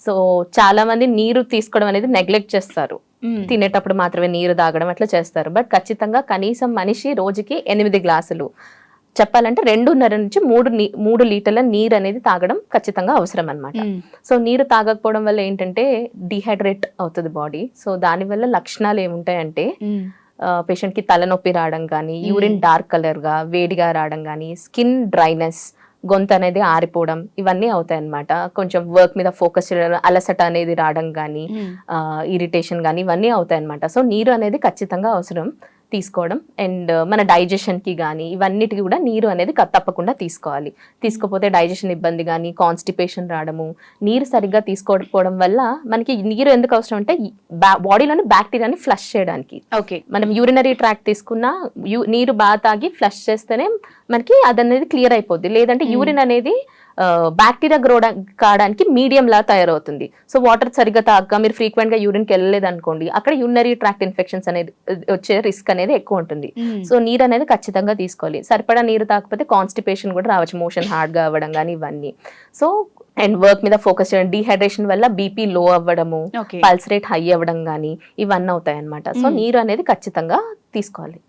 So చాలా మంది నీరు తీసుకోవడం అనేది నెగ్లెక్ట్ చేస్తారు, తినేటప్పుడు మాత్రమే నీరు తాగడం అట్లా చేస్తారు. బట్ ఖచ్చితంగా కనీసం మనిషి రోజుకి 8 గ్లాసులు, చెప్పాలంటే 2.5 నుంచి 3 లీటర్ల నీరు అనేది తాగడం ఖచ్చితంగా అవసరం అనమాట. సో నీరు తాగకపోవడం వల్ల ఏంటంటే డిహైడ్రేట్ అవుతుంది బాడీ. సో దానివల్ల లక్షణాలు ఏముంటాయంటే పేషెంట్ కి తలనొప్పి రావడం కానీ, యూరిన్ డార్క్ కలర్ గా వేడిగా రావడం కానీ, స్కిన్ డ్రైనెస్, గొంతు అనేది ఆరిపోవడం, ఇవన్నీ అవుతాయి అన్నమాట. కొంచెం వర్క్ మీద ఫోకస్ చేయడం, అలసట అనేది రావడం కానీ, ఇరిటేషన్ కానీ, ఇవన్నీ అవుతాయి అన్నమాట. సో నీరు అనేది ఖచ్చితంగా అవసరం తీసుకోవడం. అండ్ మన డైజెషన్ కి కానీ ఇవన్నిటికి కూడా నీరు అనేది తప్పకుండా తీసుకోవాలి. తీసుకోకపోతే డైజెషన్ ఇబ్బంది కానీ, కాన్స్టిపేషన్ రావడము, నీరు సరిగ్గా తీసుకోకపోవడం వల్ల మనకి నీరు ఎందుకు అవసరం అంటే బాడీలోని బ్యాక్టీరియాని ఫ్లష్ చేయడానికి. ఓకే, మనం యూరినరీ ట్రాక్ట్ తీసుకున్నా నీరు బాగా తాగి ఫ్లష్ చేస్తేనే మనకి అదనేది క్లియర్ అయిపోద్ది. లేదంటే యూరిన్ అనేది బ్యాక్టీరియా గ్రో కావడానికి మీడియం లా తయారవుతుంది. సో వాటర్ సరిగ్గా తాగక మీరు ఫ్రీక్వెంట్ గా యూరిన్కి వెళ్ళలేదు అనుకోండి, అక్కడ యూరినరీ ట్రాక్ట్ ఇన్ఫెక్షన్స్ అనేది వచ్చే రిస్క్ అనేది ఎక్కువ ఉంటుంది. సో నీరు అనేది ఖచ్చితంగా తీసుకోవాలి. సరిపడా నీరు తాగకపోతే కాన్స్టిపేషన్ కూడా రావచ్చు, మోషన్ హార్డ్ గా అవ్వడం కానీ ఇవన్నీ. సో అండ్ వర్క్ మీద ఫోకస్ చేయడం, డిహైడ్రేషన్ వల్ల బీపీ లో అవ్వడము, పల్స్ రేట్ హై అవ్వడం కానీ ఇవన్నీ అవుతాయి అన్నమాట. సో నీరు అనేది ఖచ్చితంగా తీసుకోవాలి.